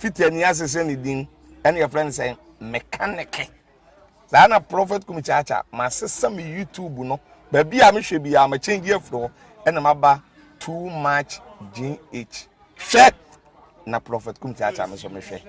fit any asese ni din and your friend say mechanic Zana prophet kumichacha my sister me YouTube no baby am hwe bi am change afro and maba too much GH share na prophet kumichacha me so me hwe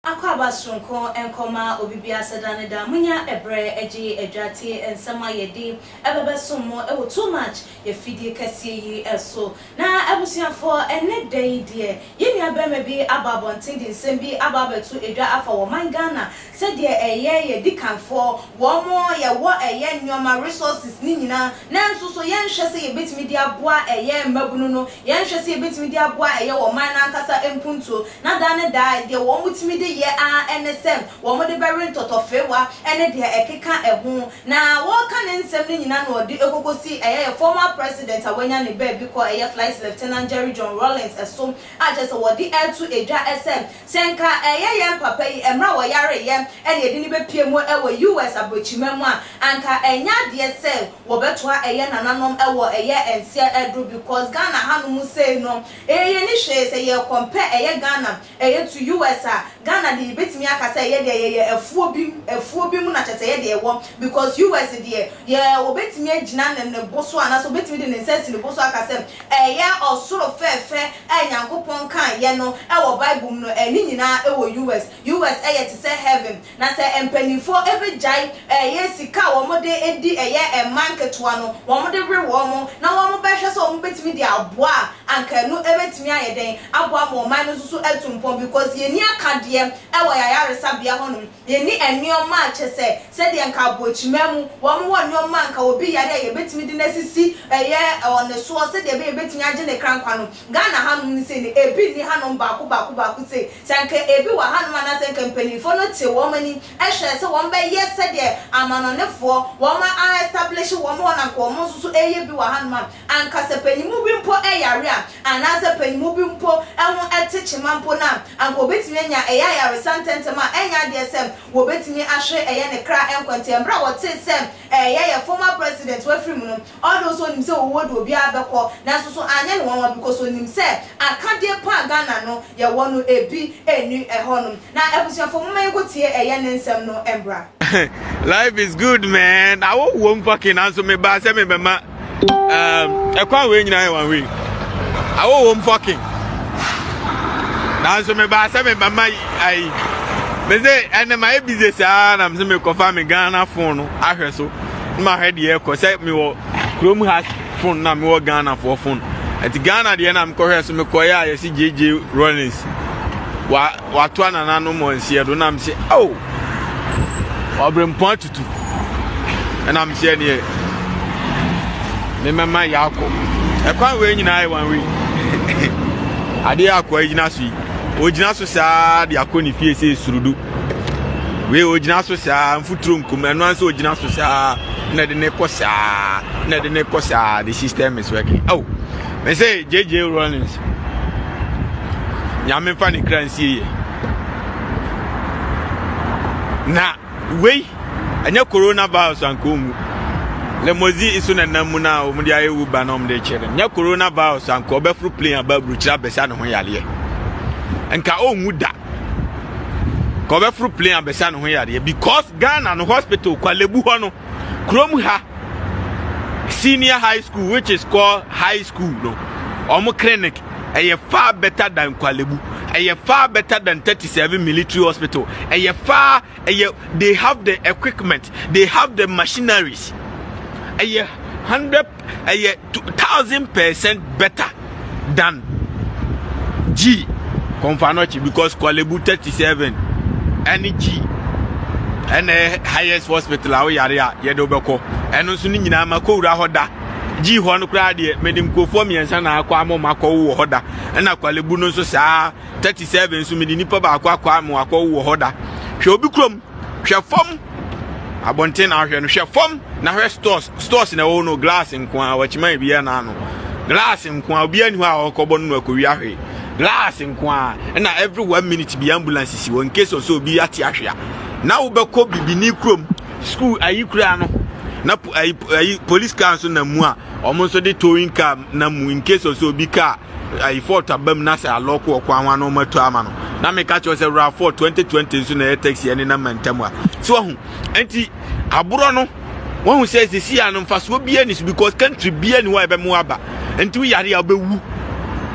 Akwaba sonko enkoma obibia sedane da munya ebre eji edwate ensema yedi ebebe somo ewo too much ye fidie kase yi eso na abusuafo ene dan die yemi abema bi ababontin di nsem bi ababetu edwa afa wo mangana sede eye ye dikanfo wo mo ye wo eye nyoma resources ni nyina na nso so ye nhwe se ye betimi di aboa eye mabunu no ye nhwe se ye betimi di aboa eye wo man na nkasa empunto na dane da de wo mutimi di ye NSM wo mo de berin totofewa ene de ekeka ehu na wo ka ne nsem ni nyina no de ekokosi eye former president awanya ne ba bi ko eye flight lieutenant Jerry John Rawlings eso a je se wo di to edwa SM senka eye ye papa yi emra wo yare ye ene de ni be pie mu ewo US abochimemu a anka enya de se wo betoa eye nananom ewo eye ense edru because Ghana hanu say no eye ni hwe se ye compare eye Ghana eye to US a Ghana de betimi akasa ye de ye efuo bi mu na chese ye de wo because US de ye obetimi agina ne boso ana so betimi de nsense ne boso akasa eye osoro fefe enyankopon kan ye no ewo Bible no eni nyina ewo US eye te say heaven na say empanifo ebejai eye sika wo mo de edi eye emanketo no wo mo de re wo mo na wo mo behwe so wo betimi de aboa anka no ebetimi ayeden aboa mo man no so etumpon because ye ni akade ewo yayare sabia honum ye ni enioma achese se de nka abochimemu wo mo wonioma nka obi yare ye betimi de nasisi eye on the so se de be betimi age ne krankwa no Ghana hanum ni se ni ebi ni hanum baako se sanka ebi wa hanum na se company fo no te wo mani ehwe se wo be ye se de amanonefo wo ma establish wo mo na ko mo so eye bi wa hanum anka se panimu bi mpo eyare a ana se panimu bi mpo ehun etechima mpo na anka obetimi anya ya resentment ma enya de sem wo betimi ahwe eye ne kra enkwante embra wo te sem ye former president we free mu no all those onim se wo wodo obi abekọ na so anya ne won because onim se akade pa Ghana no ye wono ebi enu ehonum na ebusuafo mma yekotie eye ne nsem no embra. Life is good, man. I won't fucking answer me ba se me bema ekwa we nyina ye one way I won't fucking so me ba say me mama ai me say ene my business na me say me confirm me Ghana phone no ahwe so ma head ye ko say me wo Chrome hash phone na me wo Ghana for phone at Ghana de na me ko hwe so me ko ya ye si JJ Rawlings wa to anana no mo nsie do na me say oh obrem point tutu and I'm say ne me mama yakọ ekwan we nyina ai one way ade akọ nyina so ojina so saa de akọ ni fie se surudu we ojina so saa mfuturo nkum eno anso ojina so saa na de ne kosa the system is working oh me say JJ Rawlings nyame fa ne kransie na we anya coronavirus ankomu le mozi isu na namu na omudi ayewu ba na omde chere nya coronavirus anko obefru plane ababru kira besa ne ho yale enka onwu da ko obefru plane abesa ne ho yale because Ghana no hospital kwalebu ho no krom ha senior high school which is called high school no omo clinic far better than kwalebu far better than 37 military hospital far they have the equipment, they have the machineries 1000% better than G Konfanochi because kwalebu 37 any G and highest hospital awo yare a yedo beko eno so ni nyina makowura hoda G ho no kra de medim kofo miensa na akwa amoma wo hoda na kwalebu no so saa 37 so medi nipa ba akwa amwa wo hoda hwe obi krom hwe fom abonten na hwe no hwe fom na hwe stores na wo no glass nko wachiman bia na no glass nko obi ani ho a okobo no akowi ahwe glass nko na every 1 minute bi ambulance si won case so obi ati ahwe na wo be ko bibini krom school ayi kura no na ayi police car so na mu a omo so de towing car na mu in case of so bi car ayi fort abam na say aloko okwan wa no mato ama no na me ka cho say RAV4 2020 so na taxi ene na mantam a so hu enti aburo no won say sisi anu faso bia ni because country bia ni wa be mu aba enti we yare obewu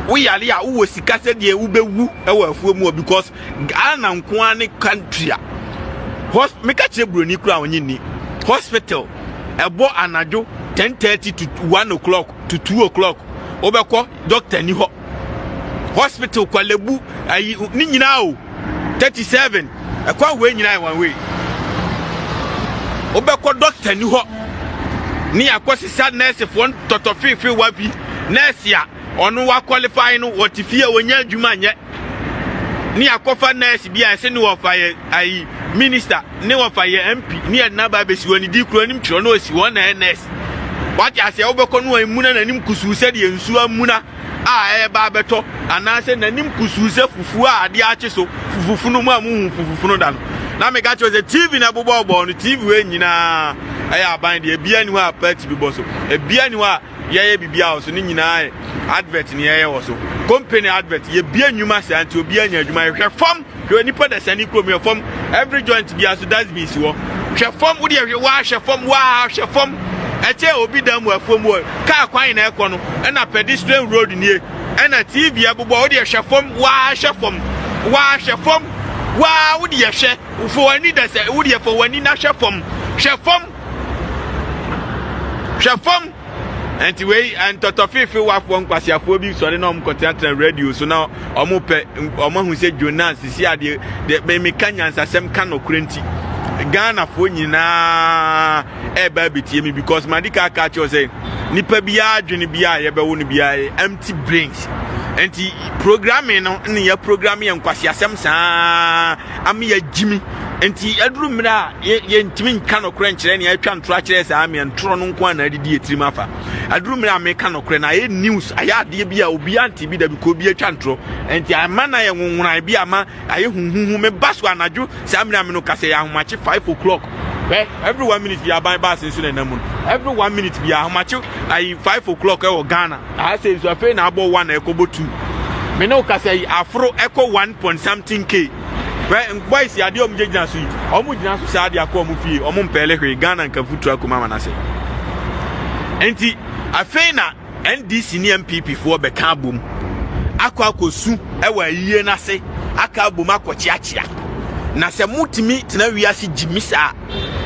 we yare a wo sika se de ubewu e wa afuo mu because Ghana nko an country a me ka che broni kura onyi ni hospital ebo anajo 10:30 to 1 o'clock to 2 o'clock obeko doctor ni ho hospital kwa lebu ayi ni nyina o 37 ekwa we nyina one way obeko doctor ni ho ni akwosisa nurse fo totofifi wabi nurse a onu wa qualify no wotifie wonya adwuma nye ni akofa nurse bia se ni wo fa ayi minister ni wo fa MP ni na ba be si woni di kuro nim tro no si won na nurse wati ase obeko no amuna na nim kusu se de nsu amuna a ba beto anase na nim kusu se fufu a ade ache so fufu no mu amu fufu no da no na me ga cho se TV na bobo obo no TV we nyina aya ban de bia ni wa party bi boso bia ni wa ye bibia so ni nyina advert ni ye wo so company advert ye bia nyuma se anti obi anya adwuma ye hwe fam hwe nipa da sani krom ye fam every joint bia so that's be si wo hwe fam wo de hwe wa hwe fam wa hwe fam eche obi da mu afom wo ka kwan na ekọ no na pedestrian road ni e na TV abubo wo de hwe fam wa hwe fam wa hwe fam wa wo de hwe fo wani da se wo de fo wani na hwe fam hwe fam anti we and totofifi wa fo nkwasiafo bi so na omkotiatra radio so na omo hu se Jonas sisi ade de me kanyansa sem kan okurenti Ghana fo nyina eba bitie me because madika ka cho say nipa bia adwene bia ye be wo no bia empty brains anti programming no ne ya program ye nkwasiasem saa am ya jimi enti aduru mira ye ntimi nka no kure nkyere ne atwa ntro akere saa me ntro no nko na adidi etirim afa aduru mira me ka no kure na ye news aya ade bia obi anti bi da bi ko bi atwa ntro enti amana ye nwunwuna bi ama aye hunhuhu me baso anaju saa mira me no kase ya homache 5 o'clock every 1 minute bi aban bass nso na namu every 1 minute bi ahomache aye 5 o'clock e wo Ghana I say so afi na abo 1 ekobo 2 me no kase afro eko 1 point something k boys ya de omjejina so yi omujina so sa de akọ omufie omumpele hwe Ghana nka futu akoma manase enti afeina NDC ni MPP fo be ka bom akosu ewa yie na se aka bom akochiachia na se mutimi tena wiase jimisa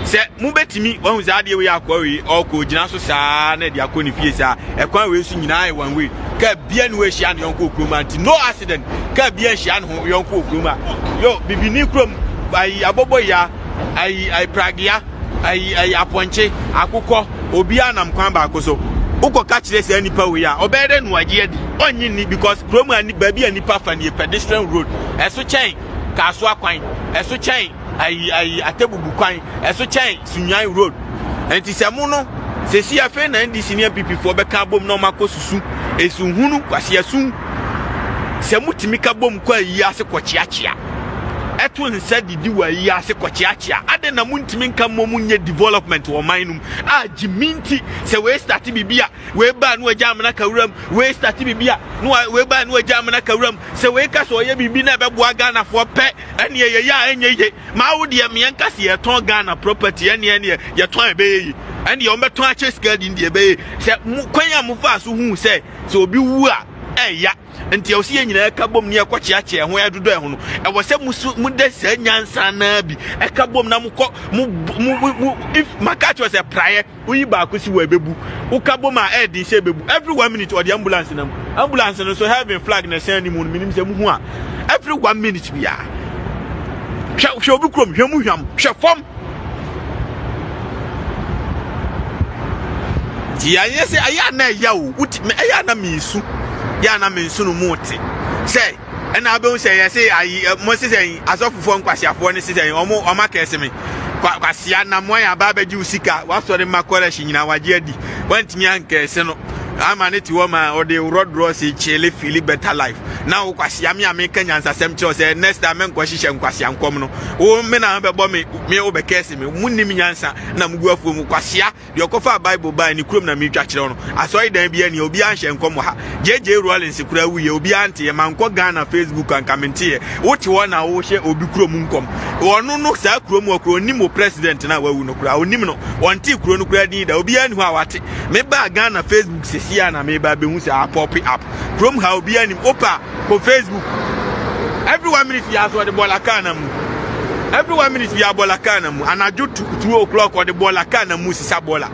se mubetimi wahu za de we akọ we oko jina so sa na de akọ ni fie sa ekwan we su nyina one way ka bia ni we hia ne yonko okroma anti no accident ka bia hia ne yonko okroma yo bibini krom ai abobo ya ai pragia ai aponche akukọ obi anam kwan ba akoso uko ka kire se nipa we ya obede no agye di onyi ni because krom ani ba bia nipa fa ne pedestrian road eso chen ka so akwan eso chen ai atebubu kwan eso chen sunyan road enti se mu no se si afa na NDC ni MPP fo be ka bom no makosusu esunhunu kwase asun se mutimi ka bom kwa yi ase kochiachia eto nsa didi wa yi ase kochiachia ade na muntimi nka momunye development wo manum a jiminti se we start bibia we ba no agya amna kawuram we start bibia no we ba no agya amna kawuram se we ka so ye bibi na bebo Ghana fo pe ene ye ya enye ye ma wo de me nka se ye ton Ghana property ene ye ton ebe ye ene ye o meton ache skadi de ebe se kwanya mu fa so hu se obi wu a eya nti osi nyina ka bom ne ekwachiache ho ya dodo ho no e wo se mu de se nyansa na bi e ka bom na mu if makacho was a prayer uyi ba ko si wa bebu u ka bom a e din se bebu every 1 minute or the ambulance no so having flag na say ni mu minim se mu hu a every 1 minute bi ya hwe obi krom hwe mu hwam hwe fom ti ya yese aya na ya o uti aya na misu ya na mensu no muti say ena abe say ya say ayi mo say asofufo nkwasiafo ne say omo makese me kwasia na mo ya ba baji usika wasore makore shi nyina waje adi wantimi ankese no ama ne ti wo ma o de road draw say chele feel better life now kwasi am ya me kanya nsasem che say next time me nkwa hihye nkwasi ankom no wo me na be bo me o be kese me munnim nyansa na mugu afuom kwasi de okofa bible ba ni kurom na me twa kire no asoy dan bia ni obi anhye nkom ha jeje Rollins kura wuye obi ante manko Ghana Facebook and comment here wote wo na wo hye obi kurom nkom wonu no sa kurom okro nimo president na wawu no kura onim no wonte kuro no kura din da obi ani ho awate me ba Ghana Facebook sesia na me ba be hu sa pop up kurom ha obi ani opa ko Facebook every 1 minute ya so the bola kana mu every 1 minute ya bola kana mu anajo 2 o'clock or the bola kana mu sisa bola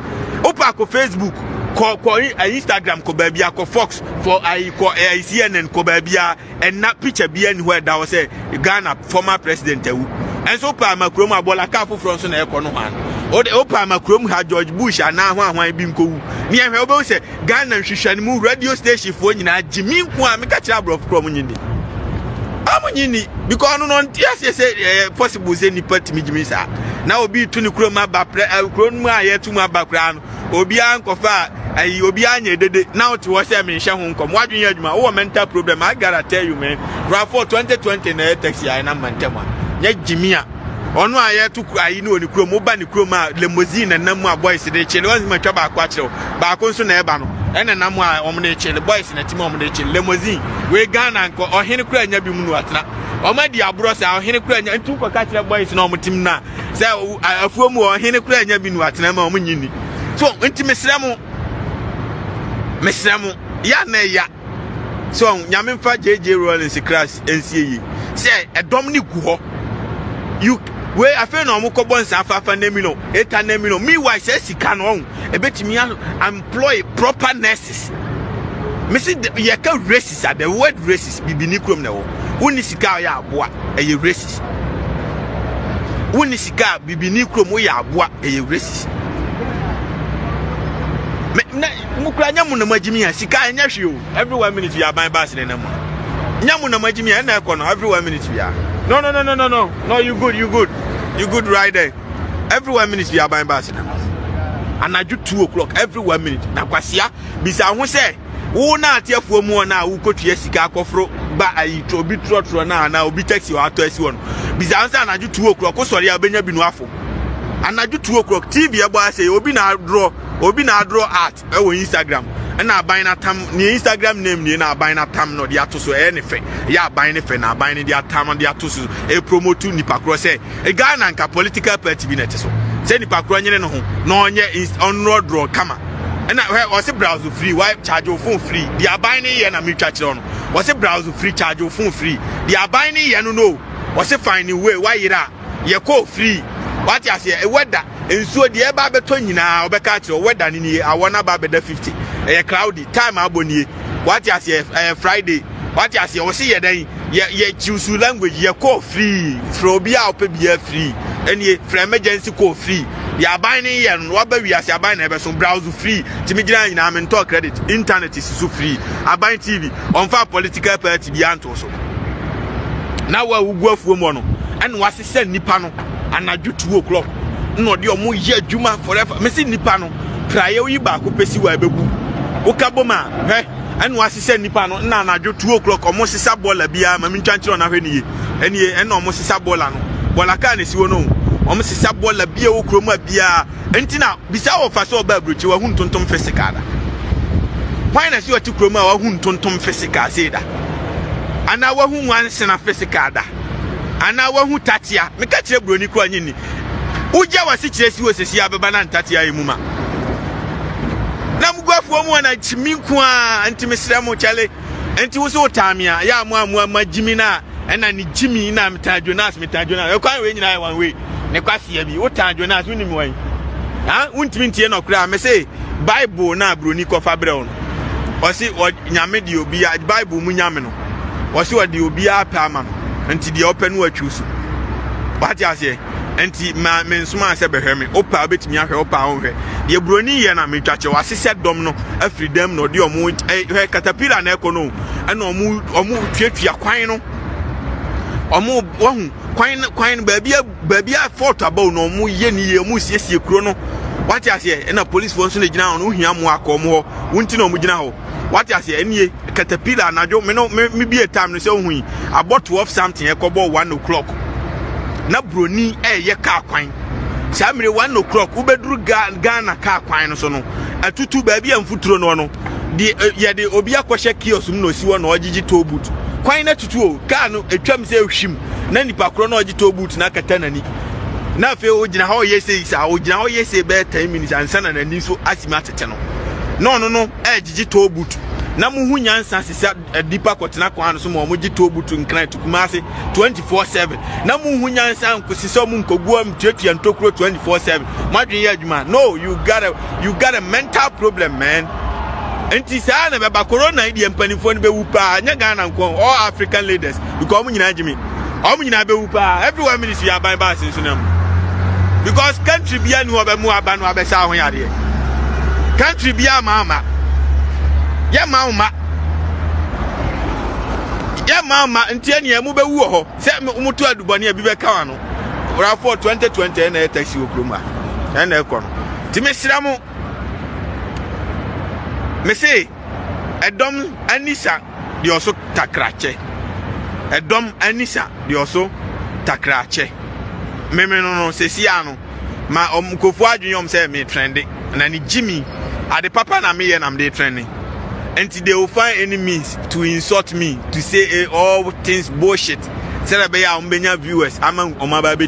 opa ko Facebook ko Instagram ko ba bia ko Fox for ko CNN ko ba bia and na picture bia ni where that was say Ghana former president ewu and so pa makrom abola ka foforo so na e ko no han o de opa makrom ha George Bush ana ho ahwan bi nkowu ni ehwe obo se Ghana hwehwani mu radio station fo nyina jimi nko a meka kira brof krom nyindi amunyini because no ntia say possible say ni patimi jimi sa na obi tu ni krom aba krom mu a yetu mu aba kra no obi ankofa ayi obi anya dede now to what say me hye ho nkom wadwen adwuma wo mental problem I gotta tell you man for 2020 na taxi ai na mantema nya jimia ono ayetu ayi no ni krom oba ni krom a limousine na mu a boys de chele wanzi matwa ba kwa kire ba ko nso na eba no ene na mu a omne chele boys na timo omne chele limousine we Ghana nko ohene kura nya bi mu no atena omadi abro sa ohene kura nya ntu ko ka kire boys na omutim na say afuo mu ohene kura nya bi no atena ma omunyini so nti mesramo ya na ya so nyame mfa JJ Rollins class NCA say edom ni gu ho you we afa na omo kobo nsa afa na mi no eta na mi no me why say sika no on ebetimi employ proper nurses me see ye ka racist the word racist bibi ni krom na wo woni sika ya aboa eye racist woni sika bibi ni krom wo ya aboa eye racist mukura nyamu na majimi ya sika anya hwe every 1 minute you are buying bass na mu nyamu na majimi ya na ekono every 1 minute you are no you good right there every 1 minute you are buying bass na anaju 2 o'clock every 1 minute na kwasia bisa ho se wo na atiafuo mu na wo kotua sika akofro ba ayi to obi trotro na obi taxi wa ato asi won bisa ansa anaju 2 o'clock ko sori abenya binu afo anaju 2 o'clock TV ebo ase obi na draw art e wo Instagram na aban na tam ni Instagram name ni na aban na tam no dia to so e ne fe ya aban ne fe na aban ne dia tam dia to so e promote ni pakro se e Ghana nka political party bi na te so se ni pakro nyene no ho na onye on road draw kama na we se browse free why charge your phone free dia aban ne ye na me twa kire no we se browse free charge your phone free dia aban ne ye no we se find way why yira ye call free what you say weather ensuo de e ba beto nyina obeka kire weather ni awona ba beda 50 cloudy time aboni what you say Friday what you say o see ye dan ye choose language ye call free from bia opebia free any from emergency call free ya ban ni ye no ba wi ase aban na be so browse free timi gina nyina me talk credit internet is so free aban TV on fa political party bi anto so na wa ugu afuo mo no en wasese nipa no anaju 2 o'clock no de omo ye adwuma forever me si nipa no praye yi ba ko pesi wa bebu ukaboma he en wasese nipa no na anaju 2 o'clock omo sisa bola bia ma mi twankyere na hwe niye enie en omo sisa bola no bola ka na siwo no omo sisa bola bia wo kromu bia entina bisa wo fa so oba brochi wa hun tontom physical da why na si oti kromu wa hun tontom physical say da ana wa hun wan sena physical da ana wa hu tatia me ka kire broni kro anyini uja wasi kire si wosesi abeba na tatia emuma na mugofuo mu na chiminku a anti mesramo chale anti wo so tamia ya mu majimi na ena ni jimi na meta Jonas e kwan we nyina wan we ne kwasia bi wo ta Jonas woni mi wan ha untimi ntie no kra me say Bible na broni ko fa bre no o si nyame di obi Bible mu nyame no o si o di obi apa ama no anti di open no atwusu what you say anti ma mensuma se behwe me opa obetimi ahwe opa onhwe ye broni ye na metwache wasese dom no afridam no de omo he caterpillar na ekono ana omo twetwa kwan no omo wahu kwan baabia fort about no omo ye ni ye omo siesie kuro no What you say? And a police wants to know who he am work or more. Won't know Mujina. What you say? Any caterpillar and I don't know maybe a time to say we about to have something a couple 1 o'clock. Na broni ye car quine. Sammy 1 o'clock, Ubedru Ghana car quine or so no. A tutu baby and foot no. The Obia Kwasha kiosk no see one or Gigi toe boot. Quine to two, Kano, a chum say shim, Nanny Pacrono toe boot, Nakatanani. Now, if you know, yes, I would now yes, a bad 10 minutes and son and a niso asimatano. No, Gigi toe boot. Namuhunyan Sans is a deeper Kotanako and some more Muji toe boot in Knight to Kumasi 24/7. Namuhunyan San Kusisomun Koguam, Jetty and Tokyo 24/7. Madrid Yajman, no, you got a mental problem, man. And Tisana about Corona, Indian Penifon Bewupa, Nagana, all African leaders, you call me Najimi. Omina Bewupa, everyone ministry are by bus in Sunam. Because country be a new Abamuaban Abesa Yadi. Country be a mama. Ya mama. Ya mama, and 10 years move a woo. Set me Umutua Dubania Bibecano. Or for 2020 and a taxi Ukruma. And a corner. Timisramo. Me say, a dom Anissa, the also takrache. A dom Anissa, the also takrache. Memeno se siano. Ma Kofua Junior say me trending. And any Jimmy, at the papa na me and I'm day trending. And they will find any means to insult me, to say all things bullshit. Say that Umbenya viewers, I'm on my baby.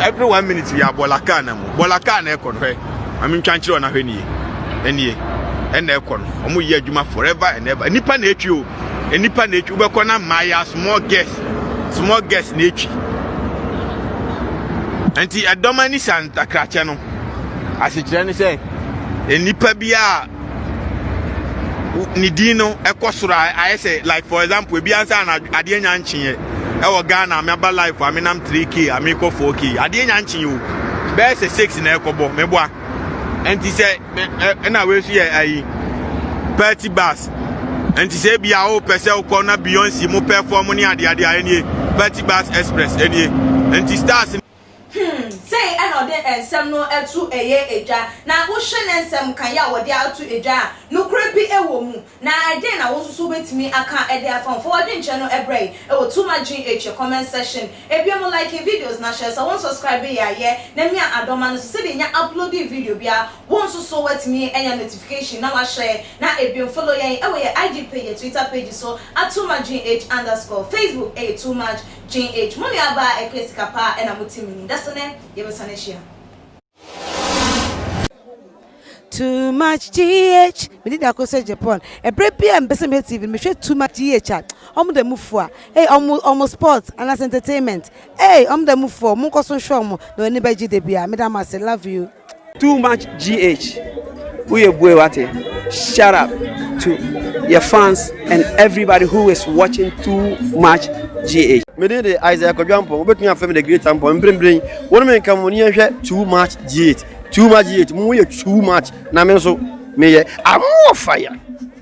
Every 1 minute we are Bolakana. Bolakana, I mean, can't you on a penny? And Ekon, Omu Yajuma forever and ever. Nipa nature, and Nipa nature, Ubakona Maya, small guest nature. And the Adomani Santa Crachano, as it generally say, and Nipa Bia Nidino, Ekosura, I say, like for example, Biansa and Adianchi, our Ghana, Maba Life, I mean, I'm 3K, I make 4K, Adianchi, you, there's a 6 in Ekobo, Meboa. And he said, and I will see a party bus. And he said, be our person corner beyond Simo performing at the idea, party bus express, and he starts. Say I know and some no to a year now ocean and some kaya were there to a jar no creepy a woman now I then I was so with me I can't add their phone forwarding channel a break or too much GH comment section if you don't like videos now share so one subscribe yeah then me I don't man so say upload the video bia once so with me and your notification now I share now if you follow your IG page Twitter page so at too much GH _ Facebook too much GH money about a case kapa and I'm with that's the name you was an issue. Too much GH. We did that say Japan. A break PM Besame TV. Me share too much GH. The move for. Hey, almost sports and as entertainment. Hey, the move for. Munko so show mo. No anybody debia. Madam I say love you. Too much GH. We boy wate. Shout out to your fans and everybody who is watching Too Much GH. Me dey the Isaiah Kodwampo. We betun afem the great tempo. Mbrin. Won me kan mo ni hwe Too Much GH. Too much GH. Mo ye too much. Na me so me ye am fire.